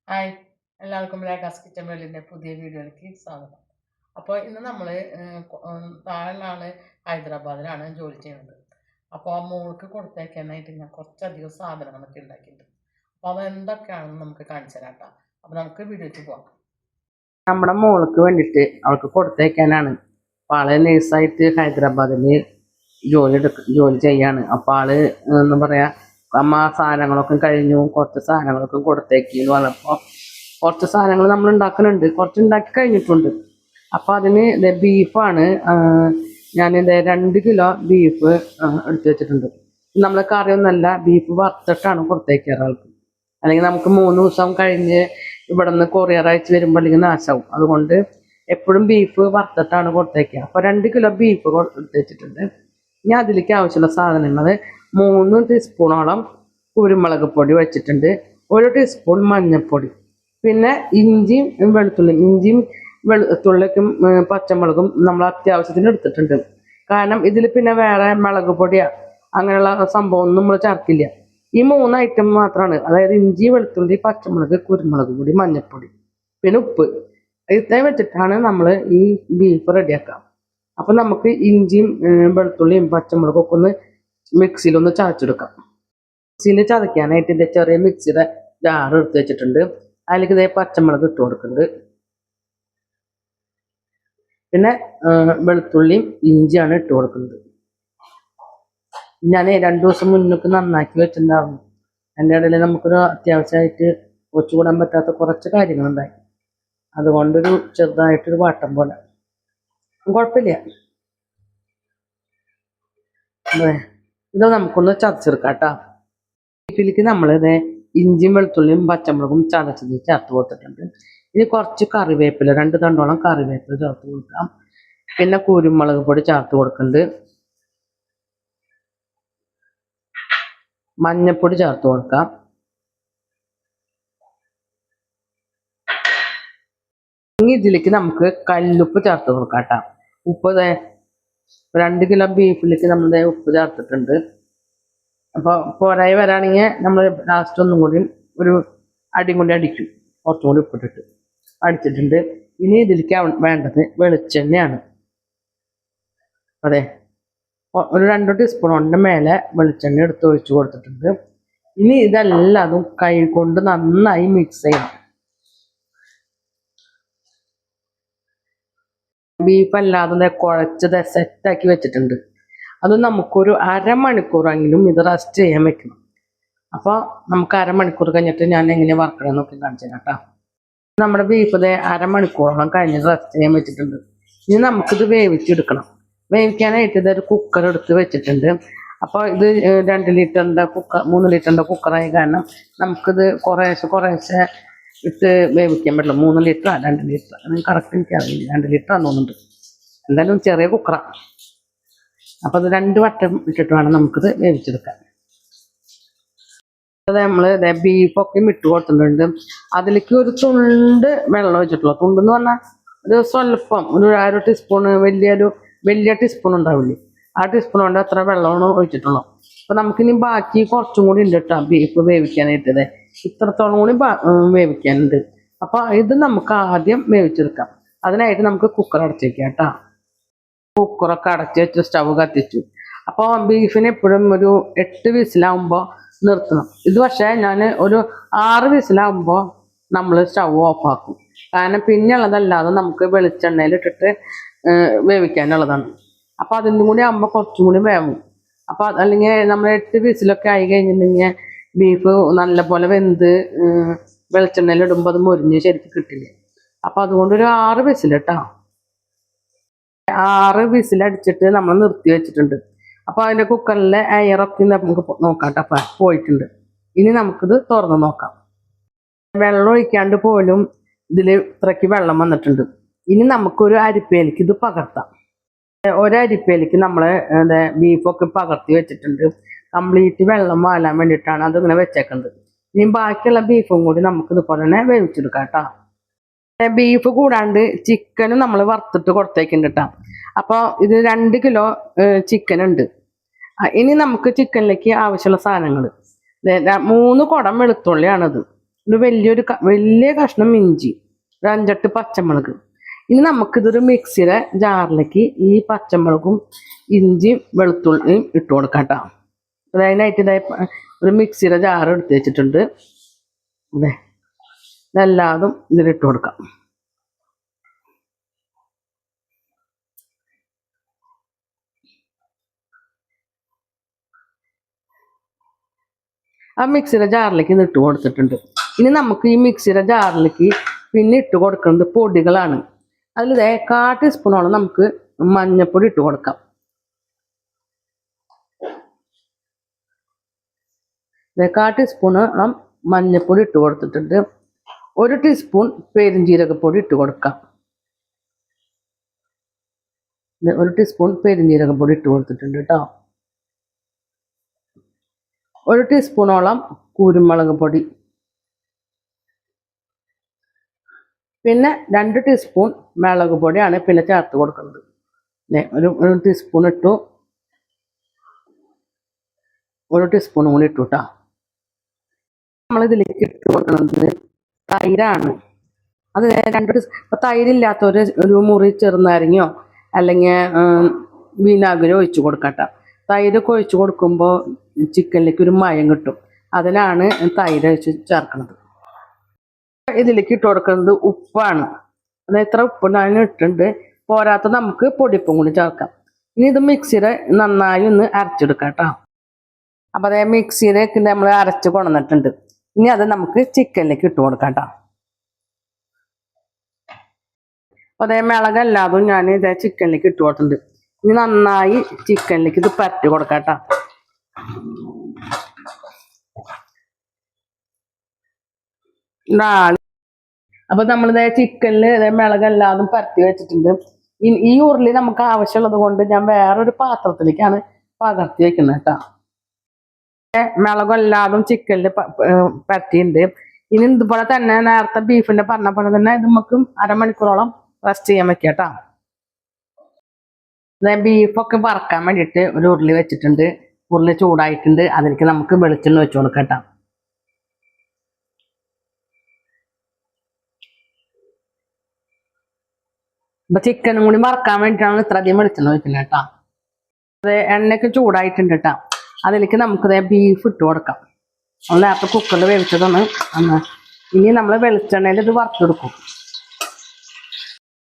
Hi, എല്ലാവർക്കും ലേഖാസ് kitchen വേൾഡിൻ്റെ പുതിയ വീഡിയോയിലേക്ക് സ്വാഗതം. അപ്പോൾ ഇന്ന് നമ്മൾ താഴെ ആൾ ഹൈദരാബാദിലാണ് ജോലി ചെയ്യുന്നത്. അപ്പോൾ ആ മോൾക്ക് കൊടുത്തേക്കാനായിട്ട് ഞാൻ കുറച്ചധികം സാധനങ്ങളൊക്കെ ഉണ്ടാക്കിയിട്ടുണ്ട്. അപ്പോൾ അത് എന്തൊക്കെയാണെന്ന് നമുക്ക് കാണിച്ചു തരാം കേട്ടോ. അപ്പോൾ നമുക്ക് വീഡിയോയ്ക്ക് പോകാം. നമ്മുടെ മോൾക്ക് വേണ്ടിയിട്ട് അവൾക്ക് കൊടുത്തേക്കാനാണ്. അപ്പോൾ ആള് നേഴ്സായിട്ട് ഹൈദരാബാദിൽ ജോലി ചെയ്യാണ്. അപ്പോൾ ആള് എന്താ പറയുക, അമ്മ സാധനങ്ങളൊക്കെ കഴിഞ്ഞു, കുറച്ച് സാധനങ്ങളൊക്കെ കൊടുത്തേക്കെന്ന് പറഞ്ഞപ്പോൾ കുറച്ച് സാധനങ്ങൾ നമ്മൾ ഉണ്ടാക്കുന്നുണ്ട്, കുറച്ച് ഉണ്ടാക്കി കഴിഞ്ഞിട്ടുണ്ട്. അപ്പോൾ അതിന് ബീഫാണ്. ഞാനിത് 2 കിലോ ബീഫ് എടുത്ത് വെച്ചിട്ടുണ്ട്. നമ്മൾ കറിയൊന്നല്ല, ബീഫ് വറുത്തിട്ടാണ് കൊടുത്തേക്കാറ് ആൾക്ക്. അല്ലെങ്കിൽ നമുക്ക് 3 ദിവസം കഴിഞ്ഞ് ഇവിടെ നിന്ന് കൊറിയർ അയച്ച് വരുമ്പോൾ അല്ലെങ്കിൽ നാശമാവും. അതുകൊണ്ട് എപ്പോഴും ബീഫ് വറുത്തിട്ടാണ് കൊടുത്തേക്കുക. അപ്പോൾ 2 കിലോ ബീഫ് എടുത്ത് വെച്ചിട്ടുണ്ട്. ഇനി അതിലേക്ക് ആവശ്യമുള്ള സാധനങ്ങൾ 3 ടീസ്പൂണോളം കുരുമുളക് പൊടി വെച്ചിട്ടുണ്ട്, 1 ടീസ്പൂൺ മഞ്ഞൾപ്പൊടി, പിന്നെ ഇഞ്ചിയും വെളുത്തുള്ളിക്കും പച്ചമുളകും നമ്മൾ അത്യാവശ്യത്തിന് എടുത്തിട്ടുണ്ട്. കാരണം ഇതിൽ പിന്നെ വേറെ മുളക് പൊടിയോ അങ്ങനെയുള്ള സംഭവമൊന്നും നമ്മൾ ചേർക്കില്ല. ഈ 3 ഐറ്റം മാത്രമാണ്, അതായത് ഇഞ്ചി, വെളുത്തുള്ളി, പച്ചമുളക്, കുരുമുളക് പൊടി, മഞ്ഞൾപ്പൊടി, പിന്നെ ഉപ്പ്. ഇത്രയും വെച്ചിട്ടാണ് നമ്മൾ ഈ ബീഫ് റെഡിയാക്കാം. അപ്പം നമുക്ക് ഇഞ്ചിയും വെളുത്തുള്ളിയും പച്ചമുളകും ഒക്കെ ഒന്ന് മിക്സിയിലൊന്ന് ചതച്ചെടുക്കാം. മിക്സിയിൽ ചതയ്ക്കാനായിട്ട് ഇതിൻ്റെ ചെറിയ മിക്സിയുടെ ജാർ എടുത്ത് വെച്ചിട്ടുണ്ട്. അതിലേക്ക് ഇതേ പച്ചമുളക് ഇട്ട് കൊടുക്കുന്നുണ്ട്. പിന്നെ വെളുത്തുള്ളിയും ഇഞ്ചിയാണ് ഇട്ട് കൊടുക്കുന്നത്. ഞാൻ 2 ദിവസം മുന്നൊക്കെ നന്നാക്കി വെച്ചിട്ടുണ്ടായിരുന്നു. എൻ്റെ ഇടയിൽ നമുക്കൊരു അത്യാവശ്യമായിട്ട് ഒച്ചുകൂടാൻ പറ്റാത്ത കുറച്ച് കാര്യങ്ങളുണ്ടായി. അതുകൊണ്ടൊരു ചെറുതായിട്ടൊരു വാട്ടം പോലെ, കുഴപ്പമില്ല. ഇത് നമുക്കൊന്ന് ചതച്ചെടുക്കാം കേട്ടോ. ബീഫിലേക്ക് നമ്മളിത് ഇഞ്ചിയും വെളുത്തുള്ളിയും പച്ചമുളകും ചതച്ചത് ചേർത്ത് കൊടുത്തിട്ടുണ്ട്. ഇനി കുറച്ച് കറിവേപ്പില, 2 തണ്ടോളം കറിവേപ്പില ചേർത്ത് കൊടുക്കാം. പിന്നെ കുരുമുളക് പൊടി ചേർത്ത് കൊടുക്കുന്നുണ്ട്, മഞ്ഞൾപ്പൊടി ചേർത്ത് കൊടുക്കാം. ഇനി ഇതിലേക്ക് നമുക്ക് കല്ലുപ്പ് ചേർത്ത് കൊടുക്കാം കേട്ടോ. ഉപ്പ് 2 കിലോ ബീഫിലേക്ക് നമ്മൾ ഉപ്പ് ചേർത്തിട്ടുണ്ട്. അപ്പോൾ പോരായി വരാണെങ്കിൽ നമ്മൾ ലാസ്റ്റ് ഒന്നും കൂടി ഒരു അടിയും കൂടി അടിക്കും, കുറച്ചും കൂടി ഉപ്പിട്ടിട്ട് അടിച്ചിട്ടുണ്ട്. ഇനി ഇതിലേക്ക് വേണ്ടത് വെളിച്ചെണ്ണയാണ്. അതെ, ഒരു 2 ടീസ്പൂണിൻ്റെ മേലെ വെളിച്ചെണ്ണ എടുത്ത് ഒഴിച്ച് കൊടുത്തിട്ടുണ്ട്. ഇനി ഇതെല്ലാതും കൈ കൊണ്ട് നന്നായി മിക്സ് ചെയ്യണം. ബീഫ് അല്ലാതെ കുഴച്ചത് സെറ്റാക്കി വെച്ചിട്ടുണ്ട്. അത് നമുക്കൊരു അരമണിക്കൂറെങ്കിലും ഇത് റെസ്റ്റ് ചെയ്യാൻ വെക്കണം. അപ്പോൾ നമുക്ക് അരമണിക്കൂർ കഴിഞ്ഞിട്ട് ഞാൻ എങ്ങനെ വറക്കണം നോക്കി കാണിച്ചു തരാം കേട്ടോ. നമ്മുടെ ബീഫ് ഇത് അരമണിക്കൂറോളം കഴിഞ്ഞ് റെസ്റ്റ് ചെയ്യാൻ വെച്ചിട്ടുണ്ട്. ഇനി നമുക്കിത് വേവിച്ചെടുക്കണം. വേവിക്കാനായിട്ട് ഇതൊരു കുക്കർ എടുത്ത് വെച്ചിട്ടുണ്ട്. അപ്പോൾ ഇത് 2 ലിറ്ററിൻ്റെ കുക്കർ, 3 ലിറ്ററിൻ്റെ കുക്കറായ കാരണം നമുക്കിത് കുറേശ്ശെ ഇട്ട് വേവിക്കാൻ പറ്റില്ല. 3 ലിറ്റർ 2 ലിറ്റർ കറക്റ്റ് എനിക്കറിയില്ല, 2 ലിറ്ററാന്ന് തോന്നുന്നുണ്ട്. എന്തായാലും ചെറിയ കുക്കറാണ്. അപ്പോൾ അത് 2 വട്ടം ഇട്ടിട്ട് വേണം നമുക്കിത് വേവിച്ചെടുക്കാൻ. അത് നമ്മൾ ബീഫൊക്കെ ഇട്ട് കൊടുത്തിട്ടുണ്ട്. അതിലേക്ക് ഒരു തുണ്ട് വെള്ളം ഒഴിച്ചിട്ടുള്ളൂ. തുണ്ടെന്ന് പറഞ്ഞാൽ ഒരു സ്വല്പം, ഒരു 1 ടീസ്പൂൺ, വലിയ ടീസ്പൂൺ ഉണ്ടാവില്ലേ, ആ ടീസ്പൂൺ കൊണ്ട് അത്ര വെള്ളമാണ് ഒഴിച്ചിട്ടുള്ളൂ. അപ്പോൾ നമുക്കിനി ബാക്കി കുറച്ചും കൂടി ഉണ്ട് കേട്ടോ ബീഫ് വേവിക്കാനായിട്ട്. ഇത്രത്തോളം കൂടി വേവിക്കാനുണ്ട്. അപ്പോൾ ഇത് നമുക്ക് ആദ്യം വേവിച്ചെടുക്കാം. അതിനായിട്ട് നമുക്ക് കുക്കർ അടച്ച് വയ്ക്കാം കേട്ടോ. കുക്കറൊക്കെ അടച്ച് വെച്ച് സ്റ്റവ് കത്തിച്ചു. അപ്പോൾ ബീഫിന് എപ്പോഴും ഒരു 8 വിസിലാവുമ്പോൾ നിർത്തണം. ഇത് പക്ഷേ ഞാൻ ഒരു 6 വിസിലാവുമ്പോൾ നമ്മൾ സ്റ്റവ് ഓഫാക്കും. കാരണം പിന്നെയുള്ളതല്ലാതെ നമുക്ക് വെളിച്ചെണ്ണയിലിട്ടിട്ട് വേവിക്കാനുള്ളതാണ്. അപ്പോൾ അതിൻ്റെ കൂടി ആകുമ്പോൾ കുറച്ചും കൂടി വേവും. അപ്പോൾ അല്ലെങ്കിൽ നമ്മൾ 8 വിസിലൊക്കെ ആയി കഴിഞ്ഞിട്ടുണ്ടെങ്കിൽ ബീഫ് നല്ലപോലെ വെന്ത് വെളിച്ചെണ്ണയിലിടുമ്പോൾ അത് മുരിഞ്ഞ് ശരിക്കും കിട്ടില്ല. അപ്പോൾ അതുകൊണ്ട് ഒരു 6 വിസിൽ കേട്ടോ. 6 വിസിലടിച്ചിട്ട് നമ്മൾ നിർത്തി വെച്ചിട്ടുണ്ട്. അപ്പോൾ അതിൻ്റെ കുക്കറിലെ എയറൊക്കെ നമുക്ക് നോക്കാം കേട്ടോ. അപ്പം പോയിട്ടുണ്ട്. ഇനി നമുക്കിത് തുറന്ന് നോക്കാം. വെള്ളം ഒഴിക്കാണ്ട് പോലും ഇതിൽ ഇത്രയ്ക്ക് വെള്ളം വന്നിട്ടുണ്ട്. ഇനി നമുക്കൊരു അരിപ്പയിലേക്ക് ഇത് പകർത്താം. ഒരരിപ്പയിലേക്ക് നമ്മൾ ബീഫൊക്കെ പകർത്തി വെച്ചിട്ടുണ്ട്. കംപ്ലീറ്റ് വെള്ളം വാലാൻ വേണ്ടിയിട്ടാണ് അതിങ്ങനെ വെച്ചേക്കുന്നത്. ഇനി ബാക്കിയുള്ള ബീഫും കൂടി നമുക്ക് ഇതുപോലെ തന്നെ വേവിച്ചെടുക്കാം കേട്ടോ. ബീഫ് കൂടാണ്ട് ചിക്കനും നമ്മൾ വറുത്തിട്ട് കൊടുത്തേക്കുന്നുണ്ട് കേട്ടോ. അപ്പോൾ ഇത് 2 കിലോ ചിക്കൻ ഉണ്ട്. ഇനി നമുക്ക് ചിക്കനിലേക്ക് ആവശ്യമുള്ള സാധനങ്ങൾ 3 കുടം വെളുത്തുള്ളിയാണത്. ഒരു വലിയ കഷ്ണം ഇഞ്ചി, ഒരു 5-8 പച്ചമുളക്. ഇനി നമുക്കിതൊരു മിക്സിയുടെ ജാറിലേക്ക് ഈ പച്ചമുളകും ഇഞ്ചിയും വെളുത്തുള്ളിയും ഇട്ട് കൊടുക്കാം കേട്ടോ. അതിനായിട്ട് ഒരു മിക്സിയുടെ ജാർ എടുത്ത് വെച്ചിട്ടുണ്ട്. അതെ, ഇതെല്ലാതും ഇതിലിട്ട് കൊടുക്കാം. ആ മിക്സിയുടെ ജാറിലേക്ക് ഇത് ഇട്ട് കൊടുത്തിട്ടുണ്ട്. ഇനി നമുക്ക് ഈ മിക്സിയുടെ ജാറിലേക്ക് പിന്നെ ഇട്ട് കൊടുക്കുന്നത് പൊടികളാണ്. അതിൽ 1/4 ടീസ്പൂണോളം നമുക്ക് മഞ്ഞൾപ്പൊടി ഇട്ട് കൊടുക്കാം. 1/4 ടീസ്പൂണോളം മഞ്ഞൾപ്പൊടി ഇട്ട് കൊടുത്തിട്ടുണ്ട്. 1 ടീസ്പൂൺ പെരുംജീരകപ്പൊടി ഇട്ട് കൊടുക്കാം. 1 ടീസ്പൂൺ പെരുംജീരകപ്പൊടി ഇട്ട് കൊടുത്തിട്ടുണ്ട് കേട്ടോ. 1 ടീസ്പൂണോളം കുരുമുളക് പൊടി, പിന്നെ 2 ടീസ്പൂൺ മുളക് പൊടിയാണ് പിന്നെ ചേർത്ത് കൊടുക്കുന്നത്. ഒരു ടീസ്പൂൺ ഇട്ടു, 1 ടീസ്പൂൺ കൂടി ഇട്ടു കേട്ടോ. നമ്മളിതിലേക്ക് ഇട്ട് കൊടുക്കുന്നത് തൈരാണ്. അത് 2 ടീസ്പൂൺ. തൈരില്ലാത്തവർ ഒരു മുറി ചെറുനാരങ്ങയോ അല്ലെങ്കിൽ വിനാഗിരി ഒഴിച്ച് കൊടുക്കട്ടോ. തൈരൊക്കെ ഒഴിച്ച് കൊടുക്കുമ്പോൾ ചിക്കനിലേക്ക് ഒരു മയം കിട്ടും. അതിനാണ് തൈര് ഒഴിച്ച് ചേർക്കുന്നത്. ഇതിലേക്ക് ഇട്ട് കൊടുക്കുന്നത് ഉപ്പാണ്. അത് എത്ര ഉപ്പ് ഞാൻ ഇട്ടിട്ടുണ്ട്. പോരാത്ത നമുക്ക് പൊടിപ്പും കൂടി ചേർക്കാം. ഇനി ഇത് മിക്സിയുടെ നന്നായി ഒന്ന് അരച്ചെടുക്കാം കേട്ടോ. അപ്പം അതേ മിക്സിയിലേക്ക് നമ്മൾ അരച്ച് കൊണ്ടുവന്നിട്ടുണ്ട്. ഇനി അത് നമുക്ക് ചിക്കനിലേക്ക് ഇട്ട് കൊടുക്കാം കേട്ടോ. അപ്പോൾ അതേ മിളകല്ലാതും ഞാൻ ഇതേ ചിക്കനിലേക്ക് ഇട്ട് കൊടുത്തിട്ടുണ്ട്. ഇനി നന്നായി ചിക്കനിലേക്ക് ഇത് പരട്ടി കൊടുക്കാം കേട്ടോ. അപ്പൊ നമ്മളിതേ ചിക്കനിൽ ഇതേ മിളകല്ലാതും പരത്തി വെച്ചിട്ടുണ്ട്. ഈ ഉരുളി നമുക്ക് ആവശ്യമുള്ളത് കൊണ്ട് ഞാൻ വേറൊരു പാത്രത്തിലേക്കാണ് പകർത്തി വെക്കുന്നത് കേട്ടോ. മിളകല്ലാതും ചിക്കനിൽ പരത്തിയിട്ടുണ്ട്. ഇനി ഇതുപോലെ തന്നെ നേരത്തെ ബീഫിന്റെ പറഞ്ഞ പോലെ തന്നെ ഇത് നമുക്ക് 1/2 മണിക്കൂറോളം റെസ്റ്റ് ചെയ്യാൻ വെക്കാം കേട്ടോ. ബീഫൊക്കെ വറക്കാൻ വേണ്ടിയിട്ട് ഒരു ഉരുളി വെച്ചിട്ടുണ്ട്. ഉരുളി ചൂടായിട്ടുണ്ട്. അതിലേക്ക് നമുക്ക് വെളിച്ചെണ്ണ വെച്ച് കൊടുക്കാം കേട്ടോ. അപ്പൊ ചിക്കനും കൂടി വറക്കാൻ വേണ്ടിയിട്ടാണ് ഇത്ര അധികം വെളിച്ചെണ്ണ വെക്കുന്നത് കേട്ടോ. അത് എണ്ണയൊക്കെ ചൂടായിട്ടുണ്ട് കേട്ടോ. അതിലേക്ക് നമുക്ക് ബീഫ് ഇട്ട് കൊടുക്കാം. നമ്മൾ നേരത്തെ കുക്കറിൽ വേവിച്ചതാണ്. ഇനി നമ്മൾ വെളിച്ചെണ്ണയിൽ ഇത് വറുത്തെടുക്കും.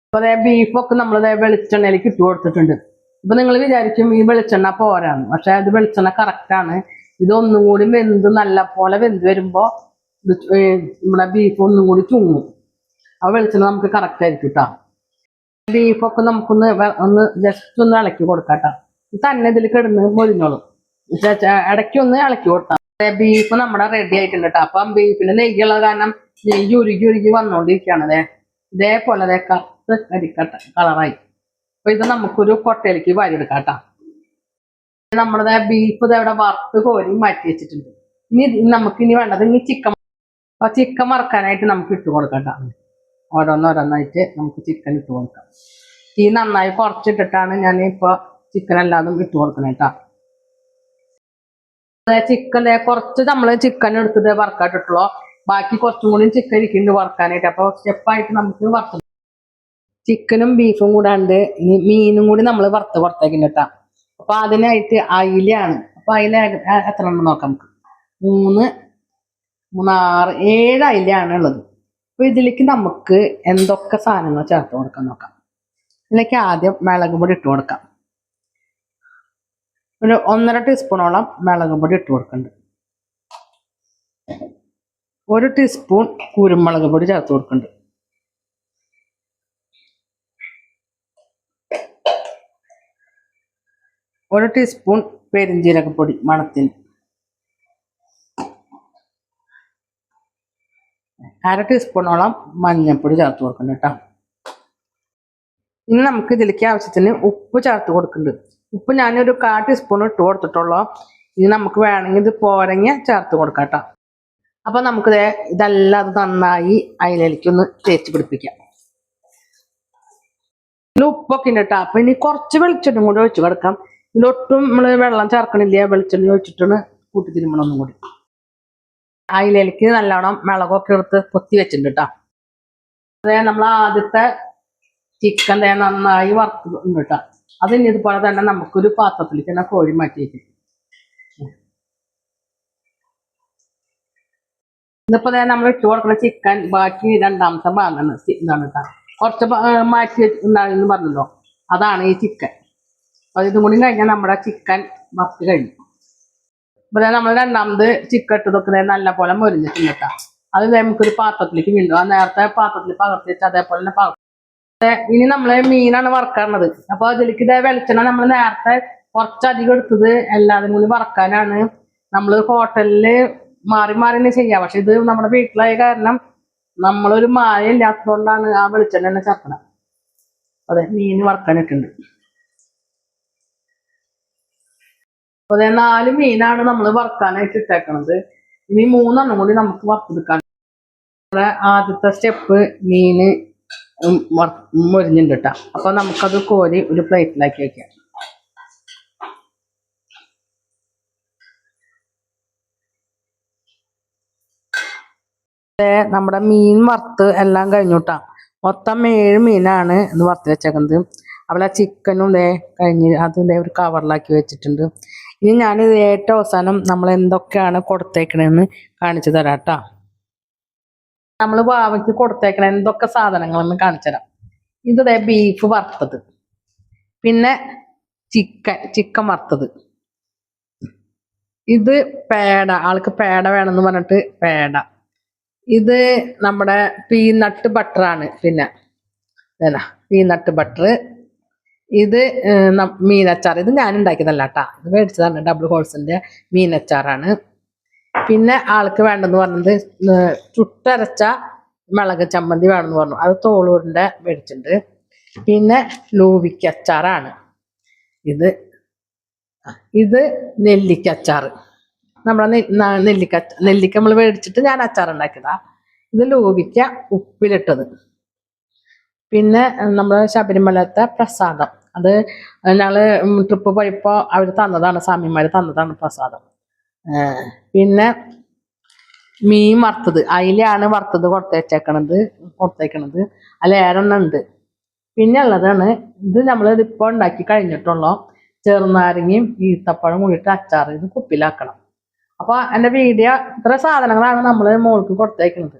അപ്പൊ ബീഫൊക്കെ നമ്മൾ വെളിച്ചെണ്ണയിലേക്ക് ഇട്ട് കൊടുത്തിട്ടുണ്ട്. ഇപ്പൊ നിങ്ങൾ വിചാരിക്കും ഈ വെളിച്ചെണ്ണ പോരാന്ന്. പക്ഷെ അത് വെളിച്ചെണ്ണ കറക്റ്റാണ്. ഇതൊന്നും കൂടി നല്ല പോലെ വെന്ത് വരുമ്പോ നമ്മുടെ ബീഫ് ഒന്നും കൂടി ചുങ്ങും. ആ വെളിച്ചെണ്ണ നമുക്ക് കറക്റ്റ് ആയിരിക്കും കേട്ടോ. ബീഫൊക്കെ നമുക്കൊന്ന് ജസ്റ്റ് ഒന്ന് ഇളക്കി കൊടുക്കാം കേട്ടോ. തന്നെ ഇതിൽ കിടന്ന് മൊരിഞ്ഞോളും. ഇടയ്ക്ക് ഒന്ന് ഇളക്കി കൊടുത്താൽ ബീഫ് നമ്മുടെ റെഡി ആയിട്ടുണ്ട് കേട്ടോ. അപ്പം ബീഫിന് നെയ്യുള്ള കാരണം നെയ്യ് ഉരുകി വന്നോണ്ടിരിക്കുകയാണ്. ഇതേപോലെ കറുത്ത് കരിക്കട്ട കളറായി. അപ്പൊ ഇത് നമുക്കൊരു കൊട്ടയിലേക്ക് വാരിയെടുക്കാം കേട്ടോ. നമ്മുടെ ബീഫ് ഇവിടെ വറുത്ത് കോരി മാറ്റി വെച്ചിട്ടുണ്ട്. ഇനി വേണ്ടത് ചിക്കൻ വറക്കാനായിട്ട് നമുക്ക് ഇട്ട് കൊടുക്കാം കേട്ടോ. ഓരോന്നോരോന്നായിട്ട് നമുക്ക് ചിക്കൻ ഇട്ട് കൊടുക്കാം. തീ നന്നായി കുറച്ചിട്ടിട്ടാണ് ഞാൻ ഇപ്പോൾ ചിക്കൻ എല്ലാതും ഇട്ട് കൊടുക്കണം കേട്ടോ. ചിക്കൻ കുറച്ച് നമ്മൾ ചിക്കൻ എടുത്തിട്ട് വറക്കാട്ടിട്ടുള്ളൂ. ബാക്കി കുറച്ചും കൂടി ചിക്കൻ ഇരിക്കുന്നുണ്ട് വറക്കാനായിട്ട്. അപ്പോൾ സ്റ്റെപ്പായിട്ട് നമുക്ക് വറുത്ത് ചിക്കനും ബീഫും കൂടാണ്ട് മീനും കൂടി നമ്മൾ വറുത്ത് പുറത്തേക്കുന്നു കേട്ടോ. അപ്പൊ അതിനായിട്ട് അയിലാണ്. അപ്പൊ അയില എത്ര എണ്ണം നോക്കാം നമുക്ക്. 3, 6, 7 അയിലാണ് ഉള്ളത്. അപ്പൊ ഇതിലേക്ക് നമുക്ക് എന്തൊക്കെ സാധനങ്ങൾ ചേർത്ത് കൊടുക്കാൻ നോക്കാം. ഇതിലേക്ക് ആദ്യം മുളക് പൊടി ഇട്ട് കൊടുക്കാം. ഒരു 1.5 ടീസ്പൂണോളം മുളക് പൊടി ഇട്ട് കൊടുക്കുന്നുണ്ട്. 1 ടീസ്പൂൺ കുരുമുളക് പൊടി ചേർത്ത് കൊടുക്കുന്നുണ്ട്. 1 ടീസ്പൂൺ പെരുംജീരകപ്പൊടി മണത്തിന്. 1/2 ടീസ്പൂണോളം മഞ്ഞൾപ്പൊടി ചേർത്ത് കൊടുക്കുന്നുണ്ട് കേട്ടോ. ഇനി നമുക്ക് ഇതിലേക്ക് ആവശ്യത്തിന് ഉപ്പ് ചേർത്ത് കൊടുക്കുന്നുണ്ട്. ഉപ്പ് ഞാനൊരു 1/4 ടീസ്പൂൺ ഇട്ട് കൊടുത്തിട്ടുള്ളൂ. ഇനി നമുക്ക് വേണമെങ്കിൽ ഇത് പോരങ്ങ ചേർത്ത് കൊടുക്കാം കേട്ടോ. അപ്പൊ നമുക്ക് ഇതെല്ലാം നന്നായി അതിലേക്ക് ഒന്ന് തേച്ച് പിടിപ്പിക്കാം. ഇതിൽ ഉപ്പൊക്കെ ഉണ്ട് കേട്ടോ. അപ്പൊ ഇനി കുറച്ച് വെളിച്ചെണ്ണ കൂടി ഒഴിച്ച് കിടക്കാം. ഇതിലൊട്ടും നമ്മൾ വെള്ളം ചേർക്കണില്ല. വെളിച്ചെണ്ണ ഒഴിച്ചിട്ടാണ് കൂട്ടി തിരുമണം ഒന്നും കൂടി. അതിലേക്ക് നല്ലോണം മുളകൊക്കെ എടുത്ത് പൊത്തി വെച്ചിട്ടുണ്ട് കേട്ടോ. അതേ നമ്മൾ ആദ്യത്തെ ചിക്കൻ നന്നായി വറുത്തിട്ടുണ്ട് കേട്ടോ. അതിന് ഇതുപോലെ തന്നെ നമുക്കൊരു പാത്രത്തിലേക്ക് തന്നെ കോഴി മാറ്റി വയ്ക്കും. ഇതിപ്പോ നമ്മൾ ഇട്ട് കൊടുക്കുന്ന ചിക്കൻ ബാക്കി രണ്ടാമത്തെ ഭാഗമാണ് ഇതാണ് കേട്ടോ. കുറച്ച് മാറ്റി ഉണ്ടാകുന്നു പറഞ്ഞല്ലോ, അതാണ് ഈ ചിക്കൻ. അപ്പോൾ ഇതും കൂടി കഴിഞ്ഞാൽ നമ്മുടെ ചിക്കൻ വറുത്ത് കഴിഞ്ഞു. ഇപ്പോൾ നമ്മൾ രണ്ടാമത് ചിക്കൻ ഇട്ടതൊക്കെ നല്ല പോലെ മൊരിഞ്ഞിട്ടുണ്ട് കേട്ടോ. അത് നമുക്കൊരു പാത്രത്തിലേക്ക് വീണ്ടും ആ നേരത്തെ പാത്രത്തിൽ പകർത്തി വെച്ച് അതേപോലെ തന്നെ ഇനി നമ്മള് മീനാണ് വറക്കാറുള്ളത്. അപ്പോൾ അതിലേക്ക് ഇതേ വെളിച്ചെണ്ണ നമ്മൾ നേരത്തെ കുറച്ചധികം എടുത്തത് എല്ലാതും കൂടി വറക്കാനാണ്. നമ്മൾ ഹോട്ടലില് മാറി മാറി തന്നെ ചെയ്യാം. പക്ഷെ ഇത് നമ്മുടെ വീട്ടിലായ കാരണം നമ്മളൊരു മായ ഇല്ലാത്തതുകൊണ്ടാണ് ആ വെളിച്ചെണ്ണ തന്നെ ചേർക്കണം. അതെ, മീൻ വറക്കാനിട്ടുണ്ട്. അപ്പൊ അതെ 4 മീനാണ് നമ്മൾ വറക്കാനായിട്ട് ഇട്ടേക്കണത്. ഇനി 3 കൂടി നമുക്ക് വറുത്തെടുക്കാൻ. ആദ്യത്തെ സ്റ്റെപ്പ് മീന് മൊരിഞ്ഞിട്ടുണ്ട് കേട്ടോ. അപ്പൊ നമുക്കത് കോരി ഒരു പ്ലേറ്റിലാക്കി വെക്കാം. നമ്മുടെ മീൻ വറുത്ത് എല്ലാം കഴിഞ്ഞുട്ടാ. മൊത്തം 7 മീനാണ് ഇത് വറുത്ത് വെച്ചേക്കുന്നത്. അവിടെ ചിക്കനും കഴിഞ്ഞ് അത് ഒരു കവറിലാക്കി വെച്ചിട്ടുണ്ട്. ഇനി ഞാനിത് ഏറ്റവും അവസാനം നമ്മൾ എന്തൊക്കെയാണ് കൊടുത്തേക്കണെന്ന് കാണിച്ചു തരാം കേട്ടോ. നമ്മൾ വാവയ്ക്ക് കൊടുത്തേക്കണ എന്തൊക്കെ സാധനങ്ങളെന്ന് കാണിച്ചു തരാം. ഇത് ബീഫ് വറുത്തത്, പിന്നെ ചിക്കൻ വറുത്തത്, ഇത് പേട, ആൾക്ക് പേട വേണമെന്ന് പറഞ്ഞിട്ട് പേട, ഇത് നമ്മുടെ പീനട്ട് ബട്ടറാണ്, പിന്നെ പീനട്ട് ബട്ടർ, ഇത് മീനച്ചാർ. ഇത് ഞാൻ ഉണ്ടാക്കിയതല്ല കേട്ടോ, ഇത് മേടിച്ചതാണ്, ഡബിൾ ഹോൾസിൻ്റെ മീനച്ചാറാണ്. പിന്നെ ആൾക്ക് വേണ്ടെന്ന് പറഞ്ഞത് ചുട്ടരച്ച മുളക് ചമ്മന്തി വേണമെന്ന് പറഞ്ഞു, അത് തോളൂരിൻ്റെ മേടിച്ചിട്ടുണ്ട്. പിന്നെ ലൂവിക്കച്ചാറാണ് ഇത് നെല്ലിക്കച്ചാറ്. നമ്മുടെ നെല്ലിക്ക നമ്മൾ മേടിച്ചിട്ട് ഞാൻ അച്ചാർ ഉണ്ടാക്കിയതാ. ഇത് ലൂവിക്ക ഉപ്പിലിട്ടത്. പിന്നെ നമ്മുടെ ശബരിമലത്തെ പ്രസാദം, അത് ഞങ്ങൾ ട്രിപ്പ് പോയപ്പോൾ അവർ തന്നതാണ്, സ്വാമിമാർ തന്നതാണ് പ്രസാദം. പിന്നെ മീൻ വറുത്തത്, അതിലാണ് വറുത്തത് കൊടുത്തേക്കണത്. അതിൽ ഏറെണ്ണം ഉണ്ട്. പിന്നെ ഉള്ളതാണ് ഇത് നമ്മളിതിപ്പോൾ ഉണ്ടാക്കി കഴിഞ്ഞിട്ടുള്ളൂ, ചെറുനാരങ്ങയും ഈത്തപ്പഴം കൂടിയിട്ട് അച്ചാർ. ഇത് കുപ്പിലാക്കണം. അപ്പോൾ എൻ്റെ വീഡിയോ ഇത്ര സാധനങ്ങളാണ് നമ്മൾ മോൾക്ക് കൊടുത്തേക്കുന്നത്.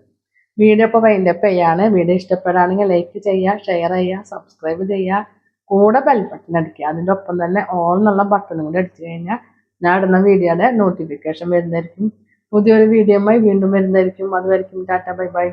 വീഡിയോ ഇപ്പോൾ വൈൻഡപ്പ് ചെയ്യാണ്. വീഡിയോ ഇഷ്ടപ്പെടുകയാണെങ്കിൽ ലൈക്ക് ചെയ്യുക, ഷെയർ ചെയ്യുക, സബ്സ്ക്രൈബ് ചെയ്യുക, കൂടെ ബെൽ ബട്ടൺ അടിക്കുക. അതിൻ്റെ ഒപ്പം തന്നെ ഓൾ എന്നുള്ള ബട്ടണും കൂടി അടിച്ചു കഴിഞ്ഞാൽ ഞാൻ ഇടുന്ന വീഡിയോയുടെ നോട്ടിഫിക്കേഷൻ വരുന്നതായിരിക്കും. പുതിയൊരു വീഡിയോയുമായി വീണ്ടും വരുന്നതായിരിക്കും. അതുവരെയും ടാറ്റ, ബൈ ബൈ.